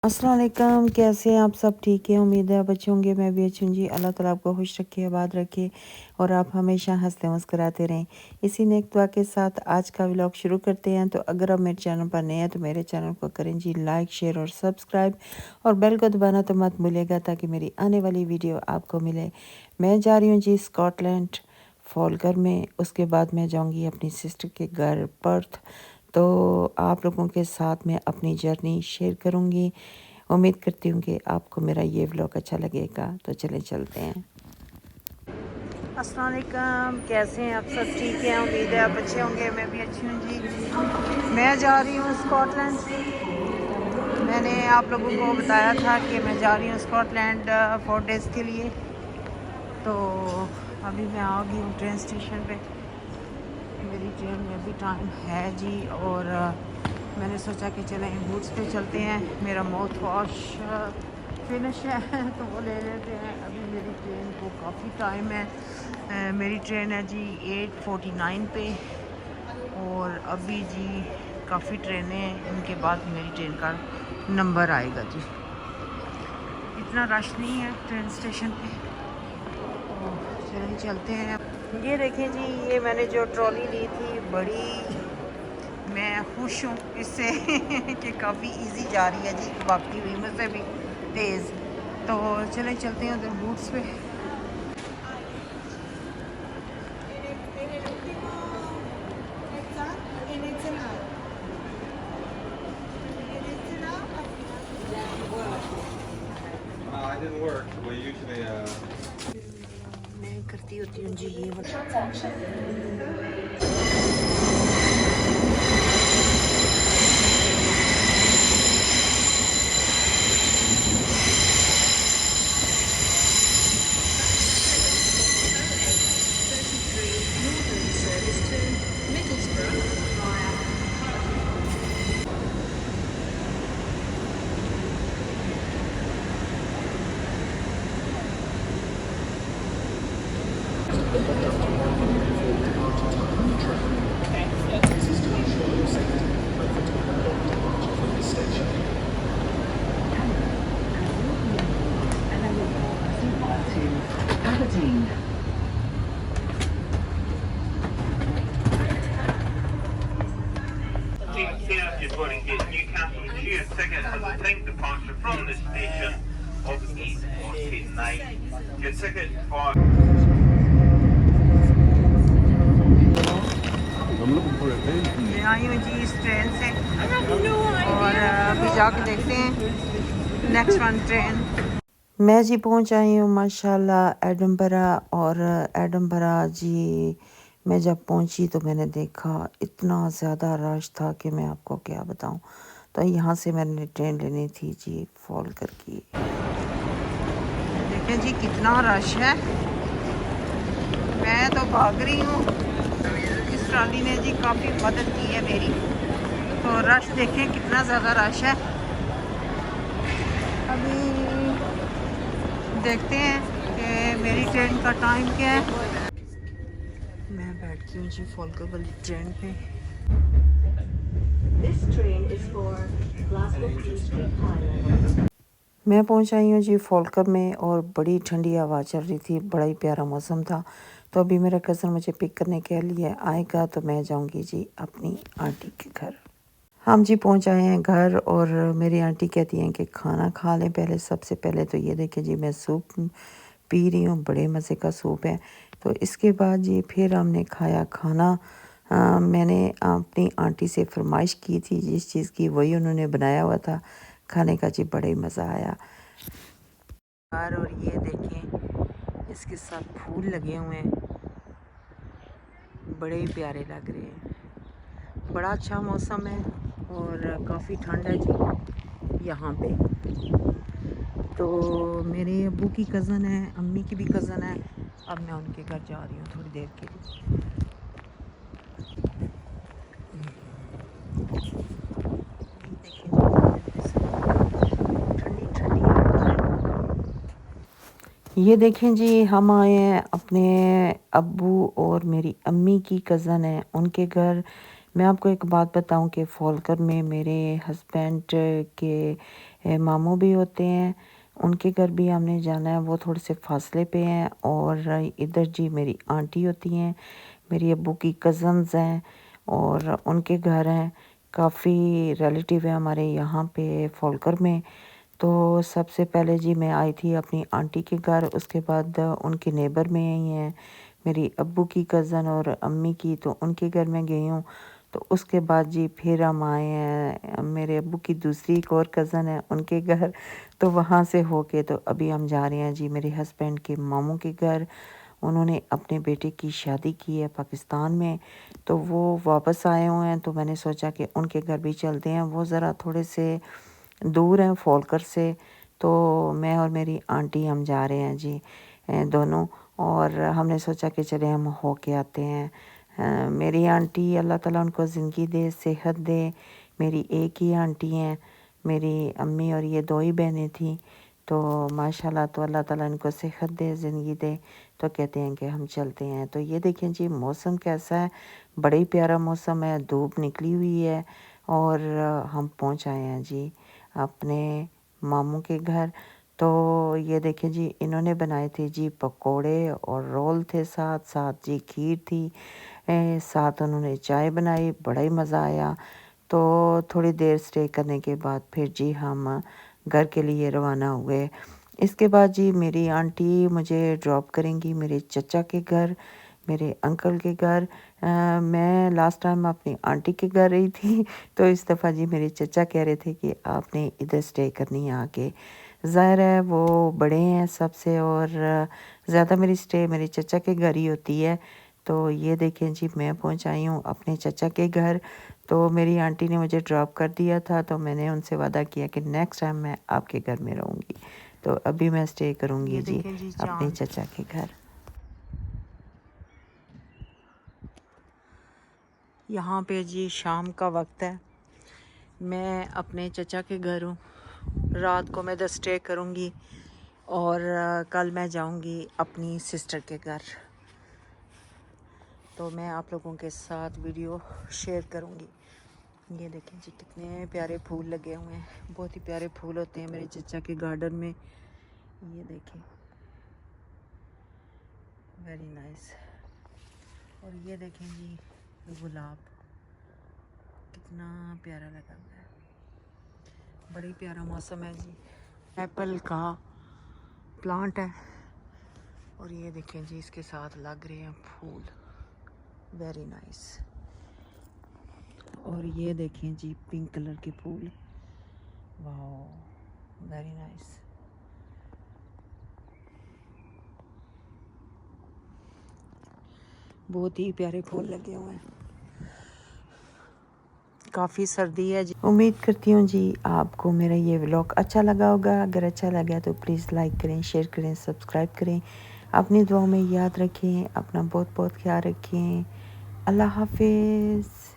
अस्सलाम वालेकुम, कैसे हैं आप सब? ठीक है, उम्मीद है आप अच्छे होंगे। मैं भी अच्छी हूँ जी। अल्लाह ताला आपको खुश रखे, आबाद रखे और आप हमेशा हंसते मुस्कुराते रहें। इसी नेक दुआ के साथ आज का व्लॉग शुरू करते हैं। तो अगर आप मेरे चैनल पर नए हैं तो मेरे चैनल को करें जी लाइक, शेयर और सब्सक्राइब और बेल को दबाना तो मत भूलिएगा ताकि मेरी आने वाली वीडियो आपको मिले। मैं जा रही हूँ जी स्कॉटलैंड फॉलकर में, उसके बाद मैं जाऊँगी अपनी सिस्टर के घर पर्थ। तो आप लोगों के साथ मैं अपनी जर्नी शेयर करूँगी। उम्मीद करती हूँ कि आपको मेरा ये व्लॉग अच्छा लगेगा। तो चलें चलते हैं। अस्सलाम वालेकुम, कैसे हैं आप सब? ठीक है, उम्मीद है आप अच्छे होंगे। मैं भी अच्छी हूँ जी। मैं जा रही हूँ स्कॉटलैंड। मैंने आप लोगों को बताया था कि मैं जा रही हूँ स्कॉटलैंड 4 डेज़ के लिए। तो अभी मैं आ गई हूँ ट्रेन स्टेशन पे। मेरी ट्रेन में भी टाइम है जी। और मैंने सोचा कि चलें बूट्स पे चलते हैं। मेरा माउथ वॉश फिनिश है तो वो ले लेते हैं। अभी मेरी ट्रेन को काफ़ी टाइम है। मेरी ट्रेन है जी 8:49 पे। और अभी जी काफ़ी ट्रेनें इनके बाद मेरी ट्रेन का नंबर आएगा जी। इतना रश नहीं है ट्रेन स्टेशन पे। तो चलें चलते हैं। ये देखें जी, ये मैंने जो ट्रॉली ली थी बड़ी, मैं खुश हूँ इससे कि काफ़ी इजी जा रही है जी, भागती हुई मुझसे भी तेज़। तो चलें चलते हैं उधर बूट्स पे। मैं करती होती हूँ जी ये Reporting to Newcastle Tube ticket has a time departure from this station of 8:49. Your ticket for मैं आई हूँ जी इस ट्रेन से। और अभी जाके देखते हैं नेक्स्ट वन ट्रेन। मैं जी पहुंच आई हूँ माशाल्लाह एडनबरा। और एडनबरा जी मैं जब पहुंची तो मैंने देखा इतना ज़्यादा रश था कि मैं आपको क्या बताऊं। तो यहाँ से मैंने ट्रेन लेनी थी जी फॉलकर की। देखें जी कितना रश है। मैं तो भाग रही हूँ। इस ट्रॉली ने जी काफ़ी मदद की है मेरी। तो रश देखें कितना ज़्यादा रश है। अभी देखते हैं कि मेरी ट्रेन का टाइम क्या है। मैं बैठ गई हूँ जी फॉलकर वाली ट्रेन पे। मैं पहुंच आई हूँ जी फॉलकर में और बड़ी ठंडी हवा चल रही थी, बड़ा ही प्यारा मौसम था। तो अभी मेरा कज़न मुझे पिक करने के लिए आएगा तो मैं जाऊंगी जी अपनी आंटी के घर। हम जी पहुंच आए हैं घर और मेरी आंटी कहती हैं कि खाना खा लें पहले। सबसे पहले तो ये देखें जी मैं सूप पी रही हूँ, बड़े मज़े का सूप है। तो इसके बाद जी फिर हमने खाया खाना। मैंने अपनी आंटी से फरमाइश की थी जिस चीज़ की, वही उन्होंने बनाया हुआ था। खाने का जी बड़ा ही मज़ा आया। और ये देखें इसके साथ फूल लगे हुए हैं, बड़े ही प्यारे लग रहे हैं। बड़ा अच्छा मौसम है और काफ़ी ठंड है जी यहाँ पे। तो मेरे अब्बू की कज़न है, अम्मी की भी कज़न है। अब मैं उनके घर जा रही हूँ थोड़ी देर के लिए। ठंडी ठंडी। ये देखें जी हम आए हैं अपने अब्बू और मेरी अम्मी की कज़न है उनके घर। मैं आपको एक बात बताऊं कि फॉलकर में मेरे हस्बैंड के मामू भी होते हैं, उनके घर भी हमने जाना है, वो थोड़े से फासले पे हैं। और इधर जी मेरी आंटी होती हैं, मेरी अब्बू की कज़न्स हैं और उनके घर हैं। काफ़ी रिलेटिव है हमारे यहाँ पे फोलकर में। तो सबसे पहले जी मैं आई थी अपनी आंटी के घर, उसके बाद उनके नेबर में ही हैं मेरी अब्बू की कज़न और अम्मी की, तो उनके घर में गई हूँ। तो उसके बाद जी फिर हम आए हैं मेरे अब्बू की दूसरी एक और कज़न है उनके घर, तो वहाँ से होके तो अभी हम जा रहे हैं जी मेरे हस्बैंड के मामू के घर। उन्होंने अपने बेटे की शादी की है पाकिस्तान में, तो वो वापस आए हुए हैं, तो मैंने सोचा कि उनके घर भी चलते हैं। वो ज़रा थोड़े से दूर हैं फोलकर से, तो मैं और मेरी आंटी हम जा रहे हैं जी दोनों। और हमने सोचा कि चले हम हो के आते हैं। मेरी आंटी अल्लाह ताला उनको ज़िंदगी दे, सेहत दे। मेरी एक ही आंटी हैं, मेरी अम्मी और ये दो ही बहनें थी, तो माशाल्लाह तो अल्लाह ताला इनको सेहत दे, ज़िंदगी दे। तो कहते हैं कि हम चलते हैं। तो ये देखें जी मौसम कैसा है, बड़ा ही प्यारा मौसम है, धूप निकली हुई है और हम पहुंच आए हैं जी अपने मामू के घर। तो ये देखें जी इन्होंने बनाए थे जी पकोड़े और रोल थे, साथ साथ जी खीर थी, साथ उन्होंने चाय बनाई, बड़ा ही मज़ा आया। तो थोड़ी देर स्टे करने के बाद फिर जी हम घर के लिए रवाना हुए। इसके बाद जी मेरी आंटी मुझे ड्रॉप करेंगी मेरे चचा के घर, मेरे अंकल के घर। मैं लास्ट टाइम अपनी आंटी के घर रही थी, तो इस दफ़ा जी मेरे चचा कह रहे थे कि आपने इधर स्टे करनी है आके। ज़ाहिर है वो बड़े हैं सबसे और ज़्यादा मेरी स्टे मेरे चचा के घर ही होती है। तो ये देखें जी मैं पहुंच आई हूँ अपने चचा के घर। तो मेरी आंटी ने मुझे ड्रॉप कर दिया था, तो मैंने उनसे वादा किया कि नेक्स्ट टाइम मैं आपके घर में रहूँगी। तो अभी मैं स्टे करूँगी जी अपने चचा के घर। यहाँ पे जी शाम का वक्त है, मैं अपने चचा के घर हूँ। रात को मैं इधर स्टे करूँगी और कल मैं जाऊँगी अपनी सिस्टर के घर। तो मैं आप लोगों के साथ वीडियो शेयर करूँगी। ये देखें जी कितने प्यारे फूल लगे हुए हैं, बहुत ही प्यारे फूल होते हैं मेरे चचा के गार्डन में। ये देखें वेरी नाइस। और ये देखें जी गुलाब कितना प्यारा लगा हुआ है, बड़ा ही प्यारा मौसम है जी। एप्पल का प्लांट है और ये देखें जी इसके साथ लग रहे हैं फूल, वेरी नाइस। और ये देखें जी पिंक कलर के फूल, वाह वेरी नाइस। बहुत ही प्यारे फूल लगे हुए हैं, काफ़ी सर्दी है जी। उम्मीद करती हूँ जी आपको मेरा ये व्लॉग अच्छा लगा होगा। अगर अच्छा लगा तो प्लीज़ लाइक करें, शेयर करें, सब्सक्राइब करें। अपनी दुआओं में याद रखें, अपना बहुत बहुत ख्याल रखें। अल्लाह हाफिज़।